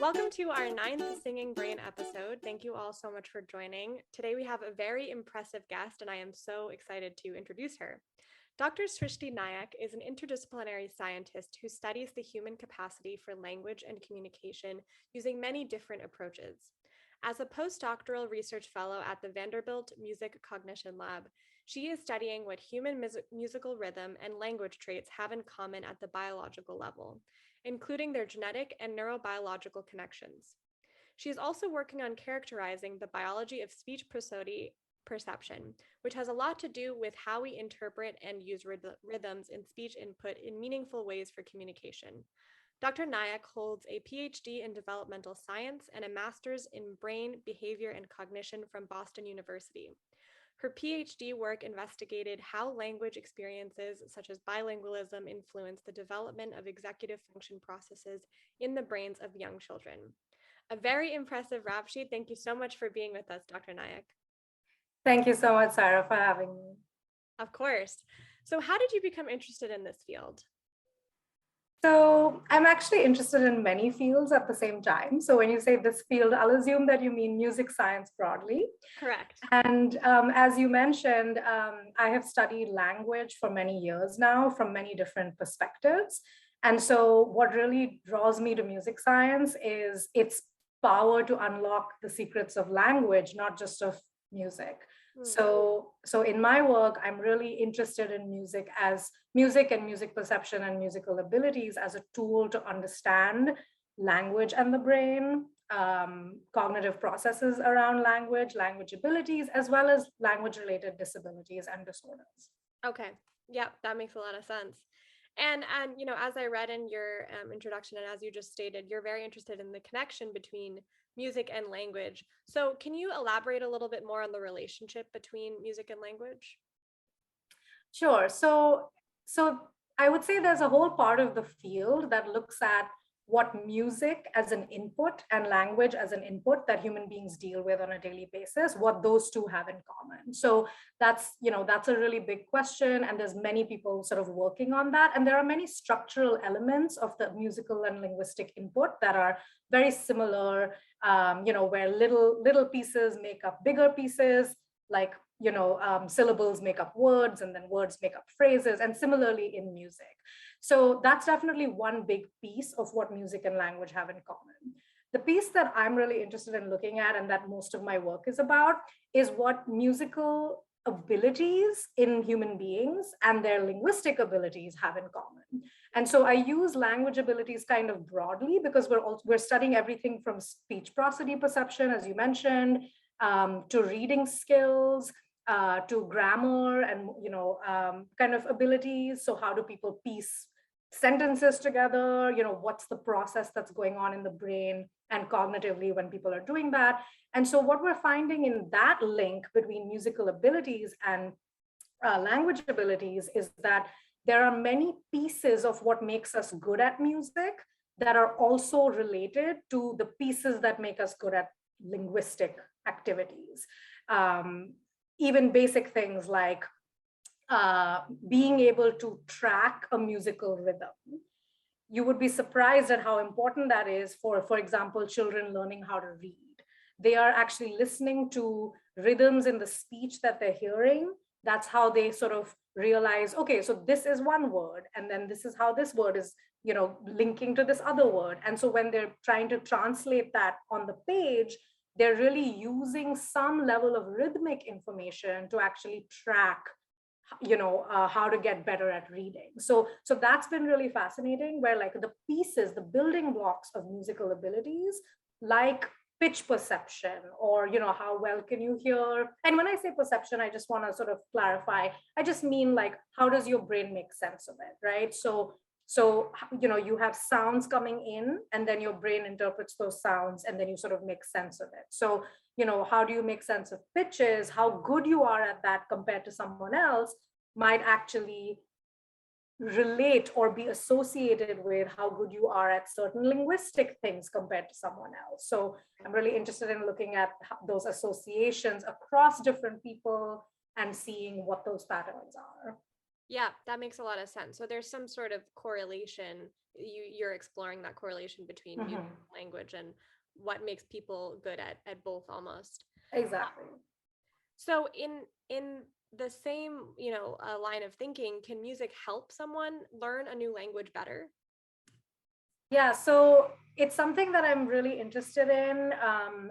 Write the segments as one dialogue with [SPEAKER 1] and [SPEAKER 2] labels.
[SPEAKER 1] Welcome to our 9th Singing Brain episode. Thank you all so much for joining. Today we have a very impressive guest, and I am so excited to introduce her. Dr. Srishti Nayak is an interdisciplinary scientist who studies the human capacity for language and communication using many different approaches. As a postdoctoral research fellow at the Vanderbilt Music Cognition Lab, she is studying what human musical rhythm and language traits have in common at the biological level, including their genetic and neurobiological connections. She is also working on characterizing the biology of speech prosody perception, which has a lot to do with how we interpret and use rhythms in speech input in meaningful ways for communication. Dr. Nayak holds a PhD in developmental science and a master's in brain, behavior, and cognition from Boston University. Her PhD work investigated how language experiences such as bilingualism influence the development of executive function processes in the brains of young children. A very impressive rap sheet. Thank you so much for being with us, Dr. Nayak.
[SPEAKER 2] Thank you so much, Sarah, for having me.
[SPEAKER 1] Of course. So how did you become interested in this field?
[SPEAKER 2] So I'm actually interested in many fields at the same time. So when you say this field, I'll assume that you mean music science broadly.
[SPEAKER 1] Correct.
[SPEAKER 2] And as you mentioned, I have studied language for many years now from many different perspectives. And so what really draws me to music science is its power to unlock the secrets of language, not just of music. So in my work, I'm really interested in music and music perception and musical abilities as a tool to understand language and the brain, cognitive processes around language abilities, as well as language-related disabilities and disorders.
[SPEAKER 1] Okay. Yeah, that makes a lot of sense. And as I read in your introduction, and as you just stated, you're very interested in the connection between music and language. So can you elaborate a little bit more on the relationship between music and language?
[SPEAKER 2] Sure. So I would say there's a whole part of the field that looks at what music as an input and language as an input that human beings deal with on a daily basis, what those two have in common. So that's a really big question, and there's many people sort of working on that. And there are many structural elements of the musical and linguistic input that are very similar, where little pieces make up bigger pieces, like syllables make up words, and then words make up phrases, and similarly in music. So that's definitely one big piece of what music and language have in common. The piece that I'm really interested in looking at, and that most of my work is about, is what musical abilities in human beings and their linguistic abilities have in common. And so I use language abilities kind of broadly because we're studying everything from speech prosody perception, as you mentioned, to reading skills, to grammar and kind of abilities. So how do people piece sentences together? What's the process that's going on in the brain and cognitively when people are doing that? And so what we're finding in that link between musical abilities and language abilities is that there are many pieces of what makes us good at music that are also related to the pieces that make us good at linguistic activities. Even basic things like being able to track a musical rhythm. You would be surprised at how important that is for example, children learning how to read. They are actually listening to rhythms in the speech that they're hearing. That's how they sort of realize, okay, so this is one word, and then this is how this word is, linking to this other word. And so when they're trying to translate that on the page, they're really using some level of rhythmic information to actually track how to get better at reading. So that's been really fascinating, where like the pieces, the building blocks of musical abilities, like pitch perception, or how well can you hear. And when I say perception, I just want to sort of clarify, I just mean like, how does your brain make sense of it, right? So you have sounds coming in, and then your brain interprets those sounds, and then you sort of make sense of it. So how do you make sense of pitches? How good you are at that compared to someone else might actually relate or be associated with how good you are at certain linguistic things compared to someone else. So I'm really interested in looking at those associations across different people and seeing what those patterns are.
[SPEAKER 1] Yeah, that makes a lot of sense. So there's some sort of correlation. You're exploring that correlation between music
[SPEAKER 2] Mm-hmm.
[SPEAKER 1] and language and what makes people good at both almost.
[SPEAKER 2] Exactly.
[SPEAKER 1] So in the same, line of thinking, can music help someone learn a new language better?
[SPEAKER 2] Yeah, so it's something that I'm really interested in.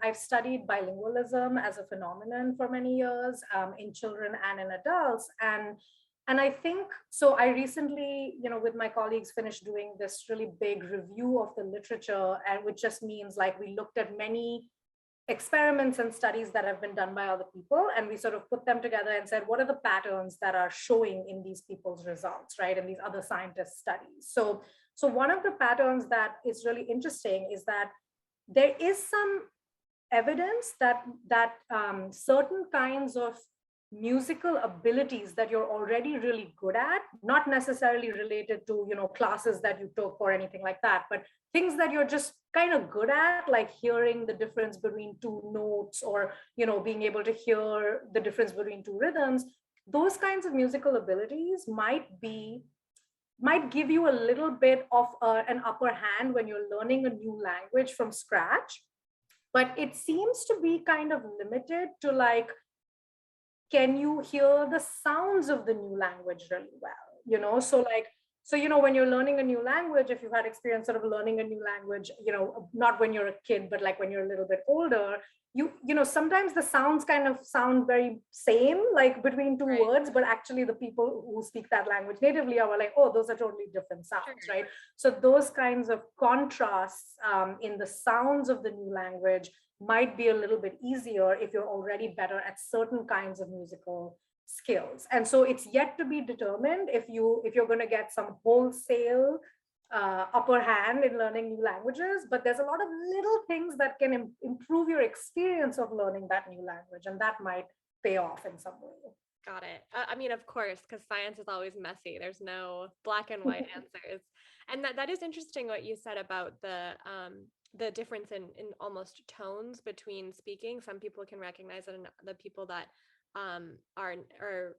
[SPEAKER 2] I've studied bilingualism as a phenomenon for many years, in children and in adults, and I think so. I recently, with my colleagues, finished doing this really big review of the literature, and which just means like we looked at many experiments and studies that have been done by other people, and we sort of put them together and said, what are the patterns that are showing in these people's results, right, and these other scientists' studies. So one of the patterns that is really interesting is that there is some evidence that certain kinds of musical abilities that you're already really good at, not necessarily related to classes that you took or anything like that, but things that you're just kind of good at, like hearing the difference between two notes, or being able to hear the difference between two rhythms. Those kinds of musical abilities might give you a little bit of an upper hand when you're learning a new language from scratch, but it seems to be kind of limited to like, can you hear the sounds of the new language really well, when you're learning a new language, if you've had experience sort of learning a new language, not when you're a kid, but like when you're a little bit older, sometimes the sounds kind of sound very same, like between two
[SPEAKER 1] Right.
[SPEAKER 2] words, but actually the people who speak that language natively are like, oh, those are totally different sounds.
[SPEAKER 1] Sure.
[SPEAKER 2] Right? So those kinds of contrasts in the sounds of the new language might be a little bit easier if you're already better at certain kinds of musical skills. And so it's yet to be determined if you're going to get some wholesale upper hand in learning new languages, but there's a lot of little things that can improve your experience of learning that new language, and that might pay off in some way.
[SPEAKER 1] Got it. I mean, of course, because science is always messy. There's no black and white answers. And that is interesting what you said about the difference in almost tones between speaking. Some people can recognize it, and the people that are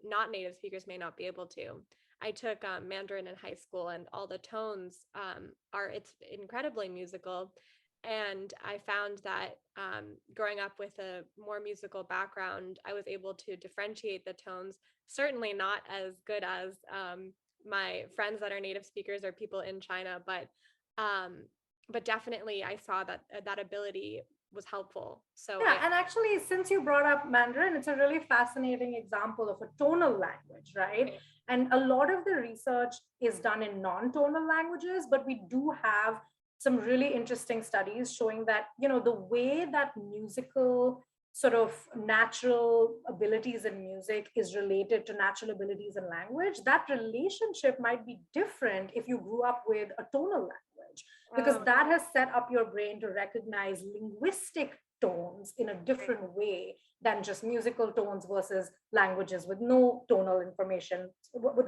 [SPEAKER 1] not native speakers may not be able to. I took Mandarin in high school, and all the tones it's incredibly musical. And I found that growing up with a more musical background, I was able to differentiate the tones. Certainly not as good as my friends that are native speakers or people in China, but definitely I saw that that ability was helpful. So
[SPEAKER 2] Yeah, and actually, since you brought up Mandarin, it's a really fascinating example of a tonal language, right? And a lot of the research is done in non-tonal languages, but we do have some really interesting studies showing that, the way that musical sort of natural abilities in music is related to natural abilities in language, that relationship might be different if you grew up with a tonal language, because that has set up your brain to recognize linguistic tones in a different way than just musical tones versus languages with no tonal information.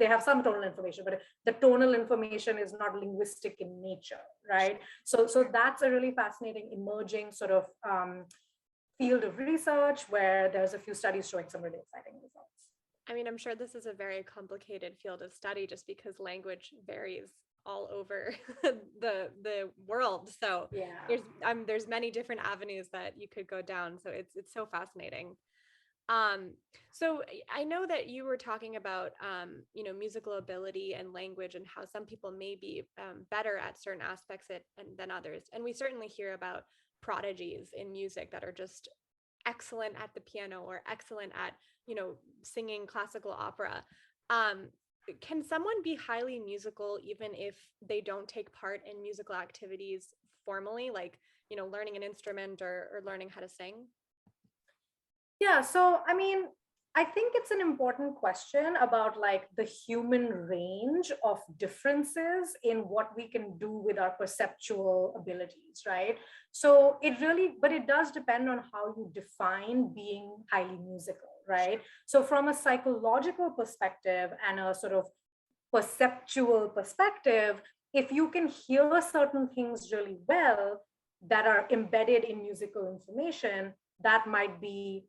[SPEAKER 2] They have some tonal information, but the tonal information is not linguistic in nature, right? So that's a really fascinating emerging sort of field of research where there's a few studies showing some really exciting results.
[SPEAKER 1] I mean, I'm sure this is a very complicated field of study just because language varies all over the world. So
[SPEAKER 2] Yeah.
[SPEAKER 1] there's many different avenues that you could go down. So it's so fascinating. So I know that you were talking about musical ability and language and how some people may be better at certain aspects than others. And we certainly hear about prodigies in music that are just excellent at the piano or excellent at singing classical opera. Can someone be highly musical even if they don't take part in musical activities formally, like learning an instrument or learning how to sing?
[SPEAKER 2] Yeah, so I mean, I think it's an important question about like the human range of differences in what we can do with our perceptual abilities, right? So but it does depend on how you define being highly musical, right? So from a psychological perspective and a sort of perceptual perspective, if you can hear certain things really well that are embedded in musical information, that might be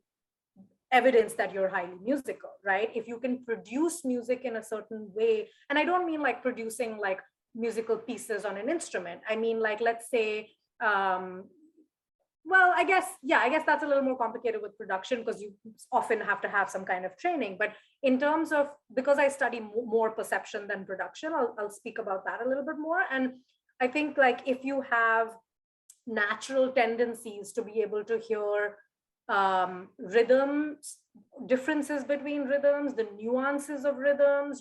[SPEAKER 2] evidence that you're highly musical, right? If you can produce music in a certain way, and I don't mean like producing like musical pieces on an instrument. I mean, like, let's say, well, I guess that's a little more complicated with production because you often have to have some kind of training. But in terms of, because I study more perception than production, I'll speak about that a little bit more. And I think like if you have natural tendencies to be able to hear rhythms, differences between rhythms, the nuances of rhythms.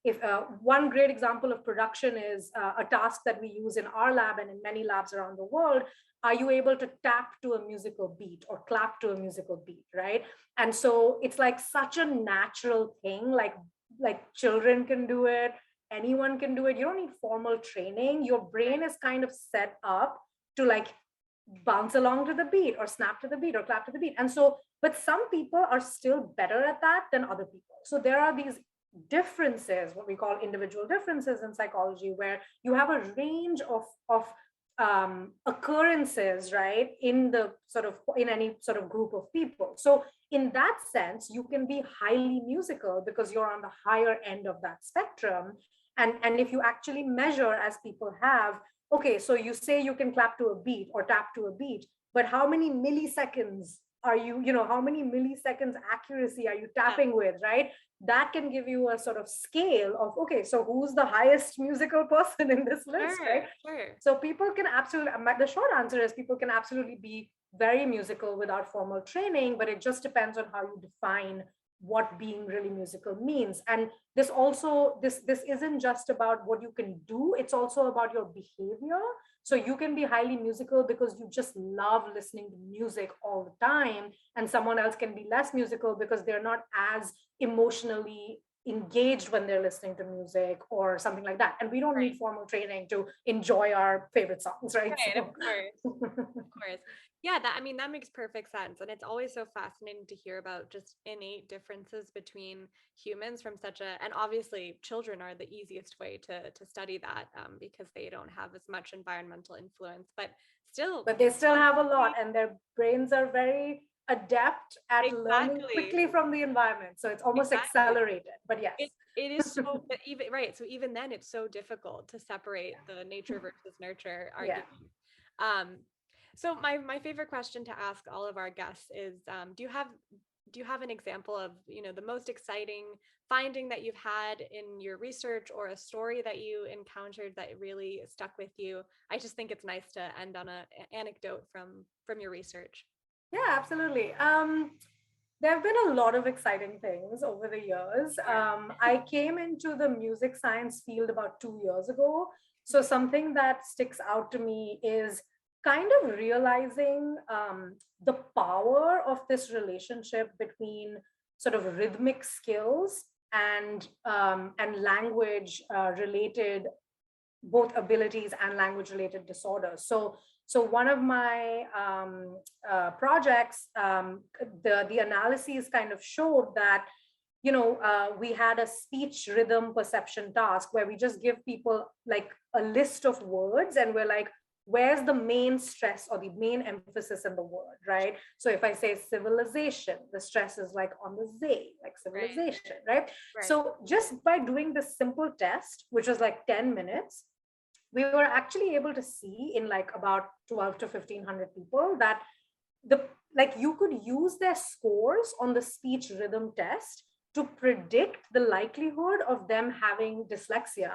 [SPEAKER 2] If one great example of production is a task that we use in our lab and in many labs around the world. Are you able to tap to a musical beat or clap to a musical beat, right? And so it's like such a natural thing, like children can do it, anyone can do it. You don't need formal training. Your brain is kind of set up to like bounce along to the beat or snap to the beat or clap to the beat. And so, but some people are still better at that than other people. So there are these differences, what we call individual differences in psychology, where you have a range of occurrences, right, in the sort of in any sort of group of people. So in that sense, you can be highly musical because you're on the higher end of that spectrum. And if you actually measure, as people have, okay, so you say you can clap to a beat or tap to a beat, but how many milliseconds are how many milliseconds accuracy are you tapping with, right? That can give you a sort of scale of, okay, so who's the highest musical person in this list, right?
[SPEAKER 1] Sure.
[SPEAKER 2] So people can absolutely, the short answer is people can absolutely be very musical without formal training, but it just depends on how you define what being really musical means. And this also, this isn't just about what you can do, it's also about your behavior. So you can be highly musical because you just love listening to music all the time, and someone else can be less musical because they're not as emotionally engaged when they're listening to music or something like that. And we don't need formal training to enjoy our favorite songs, right?
[SPEAKER 1] Right, of course. Yeah, that makes perfect sense. And it's always so fascinating to hear about just innate differences between humans from and obviously children are the easiest way to study that because they don't have as much environmental influence, but
[SPEAKER 2] they still have a lot, and their brains are very adept at learning quickly from the environment. So it's almost accelerated, but yes.
[SPEAKER 1] It is so, but even right. So even then it's so difficult to separate the nature versus nurture argument. So my favorite question to ask all of our guests is, do you have an example of, the most exciting finding that you've had in your research, or a story that you encountered that really stuck with you? I just think it's nice to end on an anecdote from your research.
[SPEAKER 2] Yeah, absolutely. There have been a lot of exciting things over the years. I came into the music science field about 2 years ago. So something that sticks out to me is kind of realizing the power of this relationship between sort of rhythmic skills and language related, both abilities and language related disorders. So one of my projects, the analyses kind of showed that, we had a speech rhythm perception task where we just give people like a list of words, and we're like, where's the main stress or the main emphasis in the word, right? So if I say civilization, the stress is like on the Z, like civilization, right? So just by doing this simple test, which was like 10 minutes, we were actually able to see in like about 12 to 1500 people that you could use their scores on the speech rhythm test to predict the likelihood of them having dyslexia,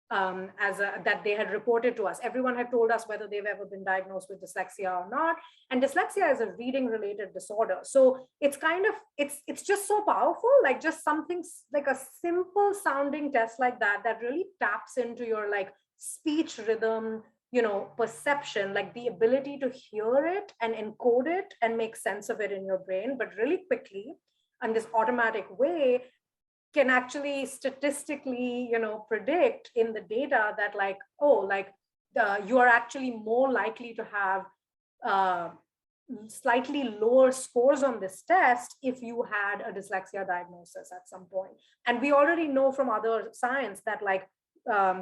[SPEAKER 2] that they had reported to us. Everyone had told us whether they've ever been diagnosed with dyslexia or not. And dyslexia is a reading related disorder. So it's kind of, it's just so powerful, like just something like a simple sounding test like that really taps into your like speech rhythm, perception, like the ability to hear it and encode it and make sense of it in your brain, but really quickly, and this automatic way can actually statistically, predict in the data that like, you are actually more likely to have slightly lower scores on this test if you had a dyslexia diagnosis at some point. And we already know from other science that like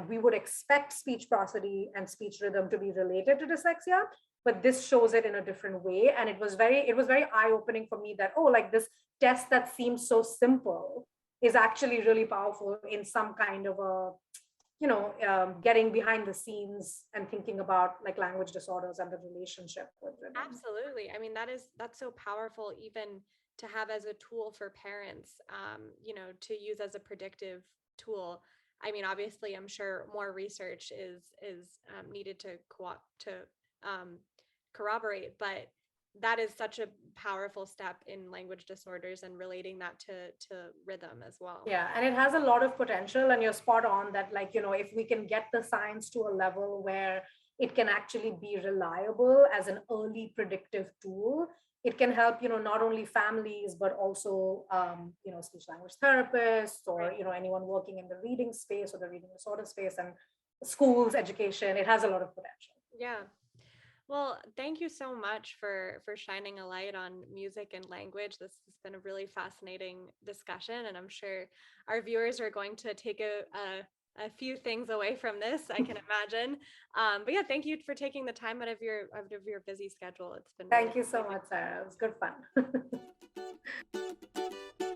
[SPEAKER 2] we would expect speech prosody and speech rhythm to be related to dyslexia, but this shows it in a different way. And it was very eye-opening for me that, oh, like this test that seems so simple is actually really powerful in some kind of a, getting behind the scenes and thinking about like language disorders and the relationship with rhythm.
[SPEAKER 1] Absolutely. I mean, that's so powerful even to have as a tool for parents, to use as a predictive tool. I mean, obviously, I'm sure more research is needed to um, corroborate, but that is such a powerful step in language disorders and relating that to rhythm as well.
[SPEAKER 2] Yeah, and it has a lot of potential, and you're spot on that, like, if we can get the science to a level where it can actually be reliable as an early predictive tool, it can help, not only families, but also, speech language therapists or,
[SPEAKER 1] Right.
[SPEAKER 2] anyone working in the reading space or the reading disorder space and schools, education. It has a lot of potential.
[SPEAKER 1] Yeah. Well, thank you so much for shining a light on music and language. This has been a really fascinating discussion, and I'm sure our viewers are going to take a few things away from this, I can imagine. But yeah, thank you for taking the time out of your busy schedule. It's been really
[SPEAKER 2] Thank you so much, Sarah. It was good fun.